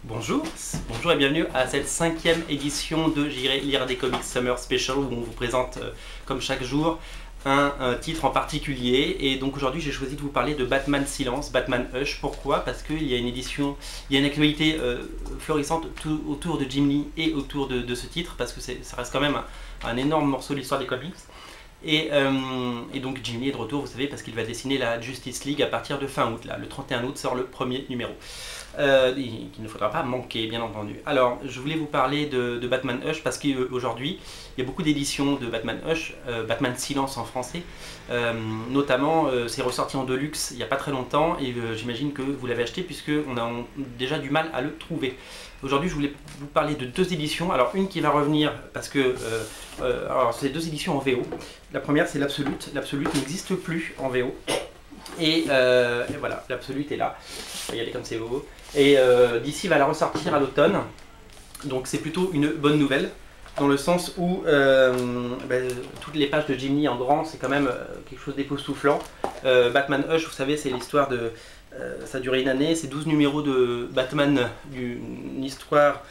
Bonjour, bonjour et bienvenue à cette 5e édition de J'irai lire des comics Summer Special où on vous présente comme chaque jour un titre en particulier. Et donc aujourd'hui j'ai choisi de vous parler de Batman Silence, Batman Hush. Pourquoi? Parce qu'il y a une édition, il y a une actualité florissante autour de Jim Lee et autour de ce titre, parce que ça reste quand même un énorme morceau de l'histoire des comics. Et donc Jim Lee est de retour, vous savez, parce qu'il va dessiner la Justice League à partir de fin août. Là, le 31 août sort le premier numéro, qu'il ne faudra pas manquer, bien entendu. Alors, je voulais vous parler de Batman Hush parce qu'aujourd'hui, il y a beaucoup d'éditions de Batman Hush, Batman Silence en français. Notamment, c'est ressorti en deluxe il n'y a pas très longtemps et j'imagine que vous l'avez acheté puisqu'on a déjà du mal à le trouver. Aujourd'hui, je voulais vous parler de deux éditions. Alors, une qui va revenir parce que alors c'est deux éditions en VO. La première, c'est l'Absolute. L'Absolute n'existe plus en VO. Et voilà, l'Absolute est là. Regardez comme c'est beau. Et DC va la ressortir à l'automne. Donc, c'est plutôt une bonne nouvelle. Dans le sens où toutes les pages de Jim Lee en grand, c'est quand même quelque chose d'époustouflant. Batman Hush, vous savez, c'est l'histoire de... ça a duré une année, c'est 12 numéros de Batman, une histoire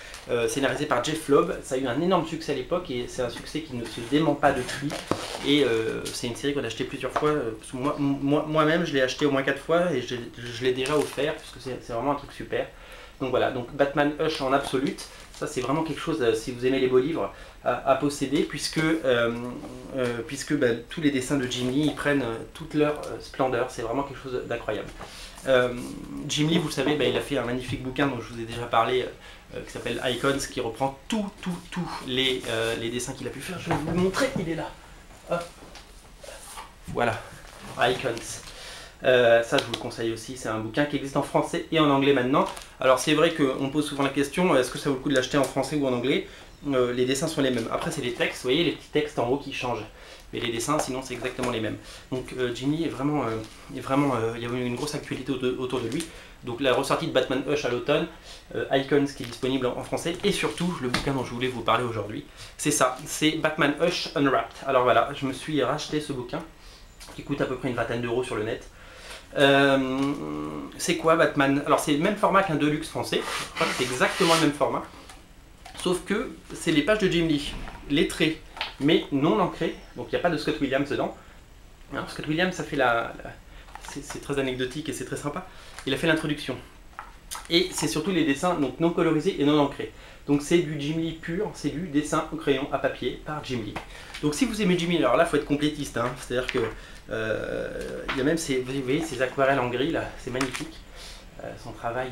scénarisée par Jeff Loeb. Ça a eu un énorme succès à l'époque et c'est un succès qui ne se dément pas depuis. Et c'est une série qu'on a acheté plusieurs fois. Moi-même, je l'ai acheté au moins 4 fois et je l'ai déjà offert parce que c'est vraiment un truc super. Donc voilà, donc Batman Hush en absolute, ça c'est vraiment quelque chose, si vous aimez les beaux livres, à posséder, puisque tous les dessins de Jim Lee ils prennent toute leur splendeur, c'est vraiment quelque chose d'incroyable. Jim Lee, vous le savez, il a fait un magnifique bouquin dont je vous ai déjà parlé, qui s'appelle Icons, qui reprend tous les dessins qu'il a pu faire. Je vais vous le montrer, il est là. Hop. Voilà, Icons. Ça je vous le conseille aussi, c'est un bouquin qui existe en français et en anglais maintenant. Alors c'est vrai qu'on pose souvent la question, est-ce que ça vaut le coup de l'acheter en français ou en anglais? Les dessins sont les mêmes. Après c'est les textes, vous voyez les petits textes en haut qui changent. Mais les dessins sinon c'est exactement les mêmes. Donc Jim Lee est vraiment, il y a une grosse actualité autour de lui. Donc la ressortie de Batman Hush à l'automne, Icons qui est disponible en français, et surtout le bouquin dont je voulais vous parler aujourd'hui, c'est ça, c'est Batman Hush Unwrapped. Alors voilà, je me suis racheté ce bouquin qui coûte à peu près une vingtaine d'euros sur le net. C'est quoi Batman? Alors c'est le même format qu'un Deluxe français, c'est exactement le même format, sauf que c'est les pages de Jim Lee, lettrées, mais non ancrées, donc il n'y a pas de Scott Williams dedans. Alors, Scott Williams, ça fait c'est très anecdotique et c'est très sympa, il a fait l'introduction. Et c'est surtout les dessins donc non colorisés et non ancrés. Donc c'est du Jim Lee pur, c'est du dessin au crayon à papier par Jim Lee. Donc si vous aimez Jim Lee, alors là il faut être complétiste, hein, c'est-à-dire que il y a même vous voyez, ces aquarelles en gris là, c'est magnifique. Son travail,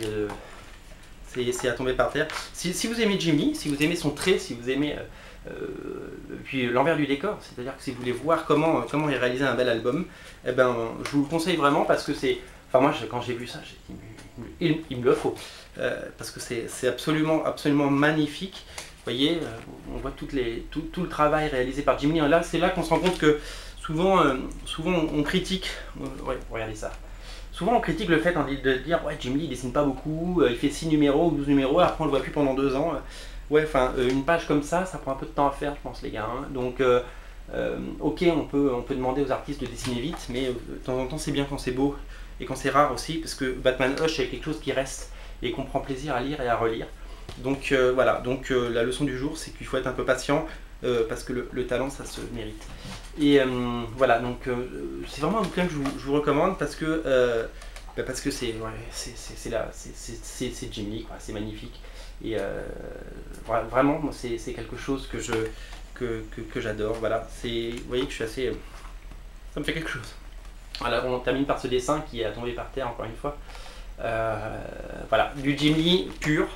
c'est à tomber par terre. Si vous aimez Jim Lee, si vous aimez son trait, si vous aimez puis l'envers du décor, c'est-à-dire que si vous voulez voir comment il réalisait un bel album, eh ben, je vous le conseille vraiment parce que c'est... Enfin moi quand j'ai vu ça, j'ai dit il me le faut, parce que c'est absolument magnifique. Vous voyez, on voit tout le travail réalisé par Jim Lee. Là, c'est là qu'on se rend compte que souvent on critique, ouais, regardez ça. Souvent on critique le fait de dire ouais, Jim Lee il dessine pas beaucoup, il fait 6 numéros ou 12 numéros, après on le voit plus pendant 2 ans. Ouais, enfin une page comme ça prend un peu de temps à faire, je pense les gars. Hein. Donc ok, on peut demander aux artistes de dessiner vite, mais de temps en temps c'est bien quand c'est beau et quand c'est rare aussi, parce que Batman Hush c'est quelque chose qui reste et qu'on prend plaisir à lire et à relire. Donc voilà, donc la leçon du jour c'est qu'il faut être un peu patient, parce que le talent ça se mérite. Et voilà, donc c'est vraiment un bouquin que je vous recommande parce que c'est Jim Lee, c'est magnifique. Et vraiment c'est quelque chose que j'adore. Voilà, vous voyez que je suis assez... ça me fait quelque chose. Voilà, on termine par ce dessin qui est tombé par terre encore une fois. Voilà, du Jim Lee pur,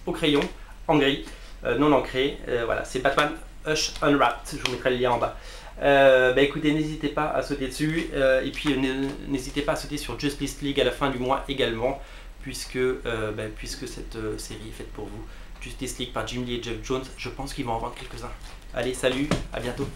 au crayon, en gris, non ancré. Voilà, c'est Batman Hush Unwrapped, je vous mettrai le lien en bas. Écoutez, n'hésitez pas à sauter dessus, et puis n'hésitez pas à sauter sur Justice League à la fin du mois également, puisque cette série est faite pour vous. Justice League par Jim Lee et Jeff Jones, je pense qu'ils vont en vendre quelques-uns. Allez, salut, à bientôt.